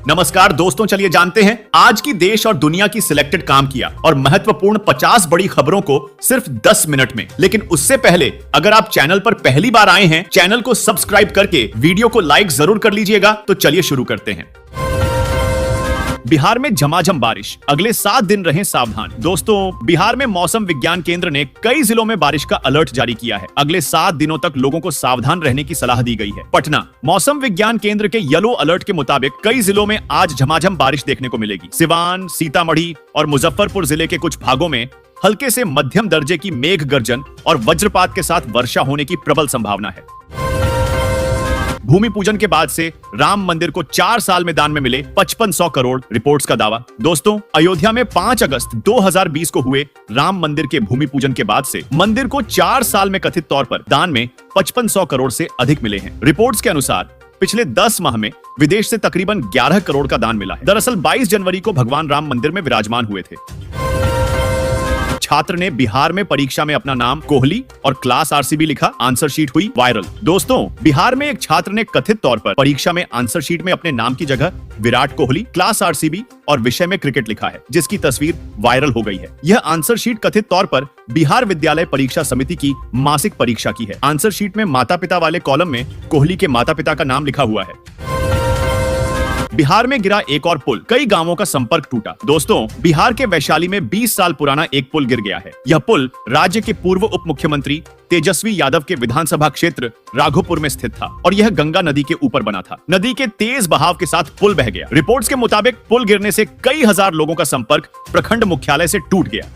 नमस्कार दोस्तों, चलिए जानते हैं आज की देश और दुनिया की सिलेक्टेड काम किया और महत्वपूर्ण 50 बड़ी खबरों को सिर्फ 10 मिनट में। लेकिन उससे पहले अगर आप चैनल पर पहली बार आए हैं, चैनल को सब्सक्राइब करके वीडियो को लाइक जरूर कर लीजिएगा। तो चलिए शुरू करते हैं। बिहार में झमाझम बारिश, अगले 7 दिन रहें सावधान। दोस्तों, बिहार में मौसम विज्ञान केंद्र ने कई जिलों में बारिश का अलर्ट जारी किया है। अगले 7 दिनों तक लोगों को सावधान रहने की सलाह दी गई है। पटना मौसम विज्ञान केंद्र के येलो अलर्ट के मुताबिक कई जिलों में आज झमाझम बारिश देखने को मिलेगी। सिवान, सीतामढ़ी और मुजफ्फरपुर जिले के कुछ भागों में हल्के से मध्यम दर्जे की मेघ गर्जन और वज्रपात के साथ वर्षा होने की प्रबल संभावना है। भूमि पूजन के बाद से राम मंदिर को 4 साल में दान में मिले 5500 करोड़, रिपोर्ट्स का दावा। दोस्तों, अयोध्या में 5 अगस्त 2020 को हुए राम मंदिर के भूमि पूजन के बाद से मंदिर को 4 साल में कथित तौर पर दान में 5500 करोड़ से अधिक मिले हैं। रिपोर्ट्स के अनुसार पिछले 10 माह में विदेश से तकरीबन 11 करोड़ का दान मिला है। दरअसल 22 जनवरी को भगवान राम मंदिर में विराजमान हुए थे। छात्र ने बिहार में परीक्षा में अपना नाम कोहली और क्लास आरसीबी लिखा, आंसर शीट हुई वायरल। दोस्तों, बिहार में एक छात्र ने कथित तौर पर परीक्षा में आंसर शीट में अपने नाम की जगह विराट कोहली, क्लास आरसीबी और विषय में क्रिकेट लिखा है, जिसकी तस्वीर वायरल हो गई है। यह आंसर शीट कथित तौर पर बिहार विद्यालय परीक्षा समिति की मासिक परीक्षा की है। आंसर शीट में माता पिता वाले कॉलम में कोहली के माता पिता का नाम लिखा हुआ है। बिहार में गिरा एक और पुल, कई गांवों का संपर्क टूटा। दोस्तों, बिहार के वैशाली में 20 साल पुराना एक पुल गिर गया है। यह पुल राज्य के पूर्व उप मुख्यमंत्री तेजस्वी यादव के विधानसभा क्षेत्र राघोपुर में स्थित था और यह गंगा नदी के ऊपर बना था। नदी के तेज बहाव के साथ पुल बह गया। रिपोर्ट्स के मुताबिक पुल गिरने से कई हजार लोगों का संपर्क प्रखंड मुख्यालय से टूट गया।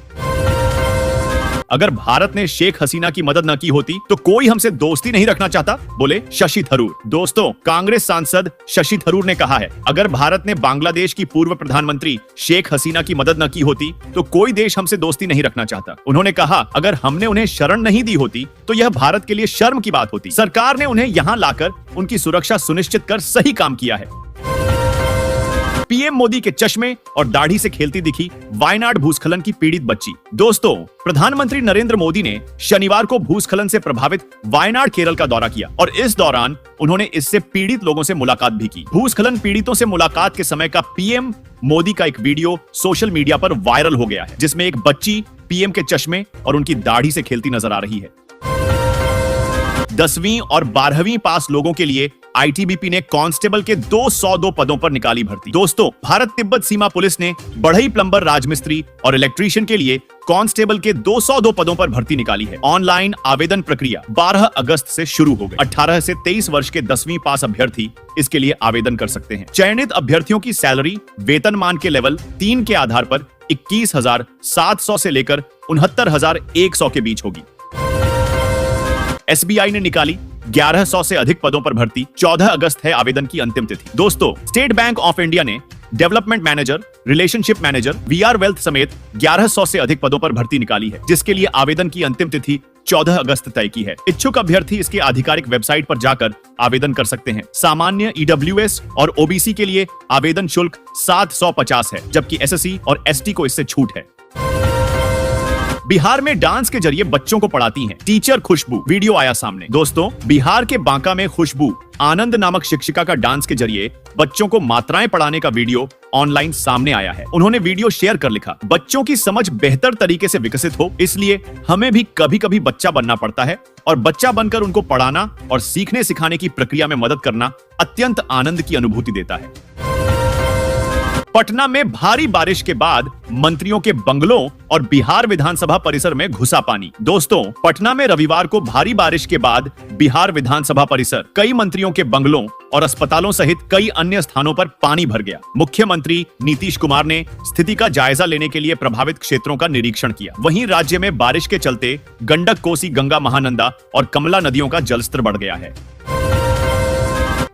अगर भारत ने शेख हसीना की मदद न की होती तो कोई हमसे दोस्ती नहीं रखना चाहता, बोले शशि थरूर। दोस्तों, कांग्रेस सांसद शशि थरूर ने कहा है, अगर भारत ने बांग्लादेश की पूर्व प्रधानमंत्री शेख हसीना की मदद न की होती तो कोई देश हमसे दोस्ती नहीं रखना चाहता। उन्होंने कहा, अगर हमने उन्हें शरण नहीं दी होती तो यह भारत के लिए शर्म की बात होती। सरकार ने उन्हें यहाँ लाकर उनकी सुरक्षा सुनिश्चित कर सही काम किया है। पीएम मोदी के चश्मे और दाढ़ी से खेलती दिखी वायनाड भूस्खलन की पीड़ित बच्ची। दोस्तों, प्रधानमंत्री नरेंद्र मोदी ने शनिवार को भूस्खलन से प्रभावित वायनाड केरल का दौरा किया और इस दौरान उन्होंने इससे पीड़ित लोगों से मुलाकात भी की। भूस्खलन पीड़ितों से मुलाकात के समय का पीएम मोदी का एक वीडियो सोशल मीडिया पर वायरल हो गया है, जिसमें एक बच्ची पीएम के चश्मे और उनकी दाढ़ी से खेलती नजर आ रही है। 10वीं और 12वीं पास लोगों के लिए आईटीबीपी ने कांस्टेबल के 202 पदों पर निकाली भर्ती। दोस्तों, भारत तिब्बत सीमा पुलिस ने बढ़ई प्लम्बर, राजमिस्त्री और इलेक्ट्रीशियन के लिए कांस्टेबल के 202 पदों पर भर्ती निकाली है। ऑनलाइन आवेदन प्रक्रिया 12 अगस्त से शुरू हो गई। 18 से 23 वर्ष के 10वीं पास अभ्यर्थी इसके लिए आवेदन कर सकते हैं। चयनित अभ्यर्थियों की सैलरी वेतनमान के लेवल 3 के आधार पर 21,700 से लेकर 69,100 के बीच होगी। एसबीआई ने निकाली 1100 से अधिक पदों पर भर्ती। 14 अगस्त है आवेदन की अंतिम तिथि। दोस्तों, स्टेट बैंक ऑफ इंडिया ने development manager, relationship manager, VR wealth समेत 1100 से अधिक पदों पर भर्ती निकाली है, जिसके लिए आवेदन की अंतिम तिथि 14 अगस्त तय की है। इच्छुक अभ्यर्थी इसके आधिकारिक वेबसाइट पर जाकर आवेदन कर सकते हैं। सामान्य ईडब्ल्यूएस और ओबीसी के लिए आवेदन शुल्क 750 है, जबकि एसएससी और एसटी को इससे छूट है। बिहार में डांस के जरिए बच्चों को पढ़ाती हैं टीचर खुशबू, वीडियो आया सामने। दोस्तों, बिहार के बांका में खुशबू आनंद नामक शिक्षिका का डांस के जरिए बच्चों को मात्राएं पढ़ाने का वीडियो ऑनलाइन सामने आया है। उन्होंने वीडियो शेयर कर लिखा, बच्चों की समझ बेहतर तरीके से विकसित हो, इसलिए हमें भी कभी कभी बच्चा बनना पड़ता है और बच्चा बनकर उनको पढ़ाना और सीखने सिखाने की प्रक्रिया में मदद करना अत्यंत आनंद की अनुभूति देता है। पटना में भारी बारिश के बाद मंत्रियों के बंगलों और बिहार विधानसभा परिसर में घुसा पानी। दोस्तों, पटना में रविवार को भारी बारिश के बाद बिहार विधानसभा परिसर, कई मंत्रियों के बंगलों और अस्पतालों सहित कई अन्य स्थानों पर पानी भर गया। मुख्यमंत्री नीतीश कुमार ने स्थिति का जायजा लेने के लिए प्रभावित क्षेत्रों का निरीक्षण किया। वहीं राज्य में बारिश के चलते गंडक, कोसी, गंगा, महानंदा और कमला नदियों का जलस्तर बढ़ गया है।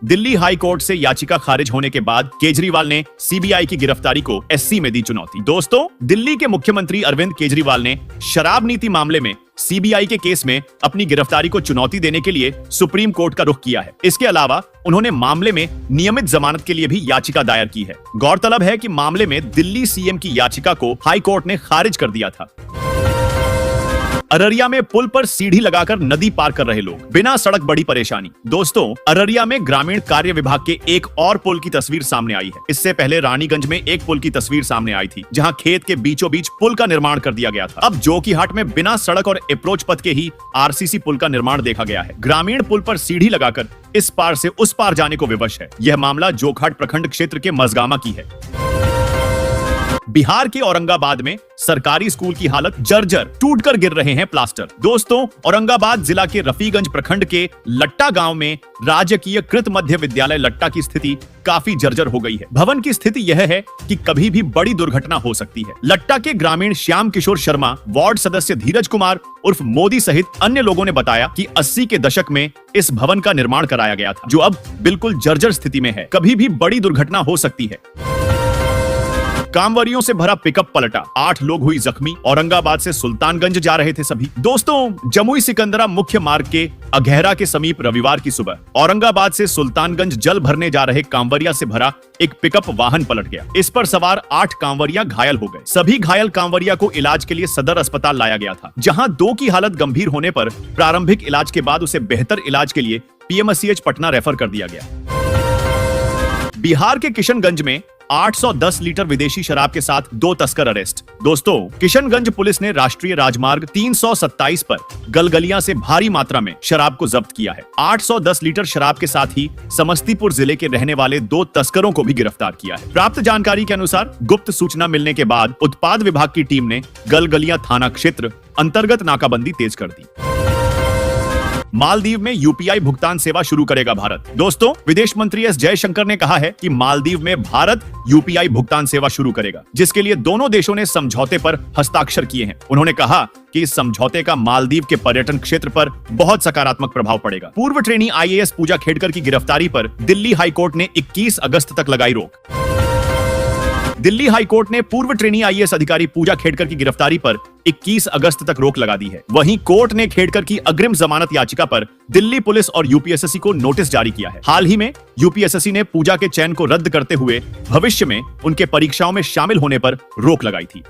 दिल्ली हाई कोर्ट से याचिका खारिज होने के बाद केजरीवाल ने सीबीआई की गिरफ्तारी को एससी में दी चुनौती। दोस्तों, दिल्ली के मुख्यमंत्री अरविंद केजरीवाल ने शराब नीति मामले में सीबीआई के केस में अपनी गिरफ्तारी को चुनौती देने के लिए सुप्रीम कोर्ट का रुख किया है। इसके अलावा उन्होंने मामले में नियमित जमानत के लिए भी याचिका दायर की है। गौरतलब है कि मामले में दिल्ली सीएम की याचिका को हाई कोर्ट ने खारिज कर दिया था। अररिया में पुल पर सीढ़ी लगाकर नदी पार कर रहे लोग, बिना सड़क बड़ी परेशानी। दोस्तों, अररिया में ग्रामीण कार्य विभाग के एक और पुल की तस्वीर सामने आई है। इससे पहले रानीगंज में एक पुल की तस्वीर सामने आई थी, जहां खेत के बीचों बीच पुल का निर्माण कर दिया गया था। अब जोकीहाट में बिना सड़क और अप्रोच पथ के ही आरसीसी पुल का निर्माण देखा गया है। ग्रामीण पुल पर सीढ़ी लगाकर इस पार से उस पार जाने को विवश है। यह मामला जोकीहाट प्रखंड क्षेत्र के मझगामा की है। बिहार के औरंगाबाद में सरकारी स्कूल की हालत जर्जर, टूटकर गिर रहे हैं प्लास्टर। दोस्तों, औरंगाबाद जिला के रफीगंज प्रखंड के लट्टा गांव में राजकीय कृत मध्य विद्यालय लट्टा की स्थिति काफी जर्जर हो गई है। भवन की स्थिति यह है कि कभी भी बड़ी दुर्घटना हो सकती है। लट्टा के ग्रामीण श्याम किशोर शर्मा, वार्ड सदस्य धीरज कुमार उर्फ मोदी सहित अन्य लोगों ने बताया कि 80 के दशक में इस भवन का निर्माण कराया गया था, जो अब बिल्कुल जर्जर स्थिति में है। कभी भी बड़ी दुर्घटना हो सकती है। कांवरियों से भरा पिकअप पलटा, 8 लोग हुई जख्मी। औरंगाबाद से सुल्तानगंज जा रहे थे सभी। दोस्तों, जमुई सिकंदरा मुख्य मार्ग के अघेरा के समीप रविवार की सुबह औरंगाबाद से सुल्तानगंज जल भरने जा रहे कांवरिया से भरा एक पिकअप वाहन पलट गया। इस पर सवार 8 कांवरिया घायल हो गए। सभी घायल कांवरिया को इलाज के लिए सदर अस्पताल लाया गया था, जहां 2 की हालत गंभीर होने पर प्रारंभिक इलाज के बाद उसे बेहतर इलाज के लिए पीएमसीएच पटना रेफर कर दिया गया। बिहार के किशनगंज में 810 लीटर विदेशी शराब के साथ 2 तस्कर अरेस्ट। दोस्तों, किशनगंज पुलिस ने राष्ट्रीय राजमार्ग 327 पर गलगलियां से भारी मात्रा में शराब को जब्त किया है। 810 लीटर शराब के साथ ही समस्तीपुर जिले के रहने वाले 2 तस्करों को भी गिरफ्तार किया है। प्राप्त जानकारी के अनुसार गुप्त सूचना मिलने के बाद उत्पाद विभाग की टीम ने गलगलियां थाना क्षेत्र अंतर्गत नाकाबंदी तेज कर दी। मालदीव में यूपीआई भुगतान सेवा शुरू करेगा भारत। दोस्तों, विदेश मंत्री एस जयशंकर ने कहा है कि मालदीव में भारत यूपीआई भुगतान सेवा शुरू करेगा, जिसके लिए दोनों देशों ने समझौते पर हस्ताक्षर किए हैं। उन्होंने कहा कि इस समझौते का मालदीव के पर्यटन क्षेत्र पर बहुत सकारात्मक प्रभाव पड़ेगा। पूर्व ट्रेनी आईएएस पूजा खेड़कर की गिरफ्तारी पर दिल्ली हाईकोर्ट ने 21 अगस्त तक लगाई रोक। दिल्ली हाईकोर्ट ने पूर्व ट्रेनी आईएएस अधिकारी पूजा खेड़कर की गिरफ्तारी पर 21 अगस्त तक रोक लगा दी है। वहीं कोर्ट ने खेड़कर की अग्रिम जमानत याचिका पर दिल्ली पुलिस और यूपीएसएससी को नोटिस जारी किया है। हाल ही में यूपीएसएससी ने पूजा के चयन को रद्द करते हुए भविष्य में उनके परीक्षाओं में शामिल होने पर रोक लगाई थी।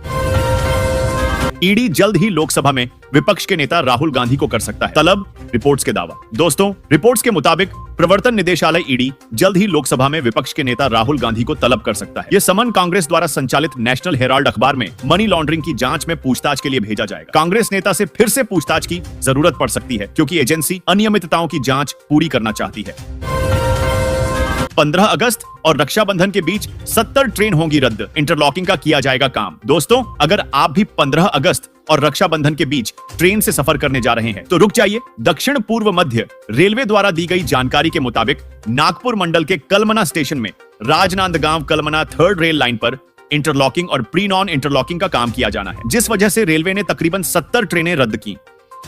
ईडी जल्द ही लोकसभा में विपक्ष के नेता राहुल गांधी को कर सकता है तलब, रिपोर्ट्स के दावा। दोस्तों, रिपोर्ट्स के मुताबिक प्रवर्तन निदेशालय ईडी जल्द ही लोकसभा में विपक्ष के नेता राहुल गांधी को तलब कर सकता है। यह समन कांग्रेस द्वारा संचालित नेशनल हेराल्ड अखबार में मनी लॉन्ड्रिंग की जांच में पूछताछ के लिए भेजा जाएगा। कांग्रेस नेता से फिर से पूछताछ की जरूरत पड़ सकती है, क्योंकि एजेंसी अनियमितताओं की जांच पूरी करना चाहती है। 15 अगस्त और रक्षाबंधन के बीच 70 ट्रेन होंगी रद्द, इंटरलॉकिंग का किया जाएगा काम। दोस्तों, अगर आप भी 15 अगस्त और रक्षाबंधन के बीच ट्रेन से सफर करने जा रहे हैं तो रुक जाइए। दक्षिण पूर्व मध्य रेलवे द्वारा दी गई जानकारी के मुताबिक नागपुर मंडल के कलमना स्टेशन में Rajnandgaon Kalamna 3rd rail line पर इंटरलॉकिंग और प्री नॉन इंटरलॉकिंग का काम किया जाना है, जिस वजह से रेलवे ने तकरीबन 70 ट्रेनें रद्द की।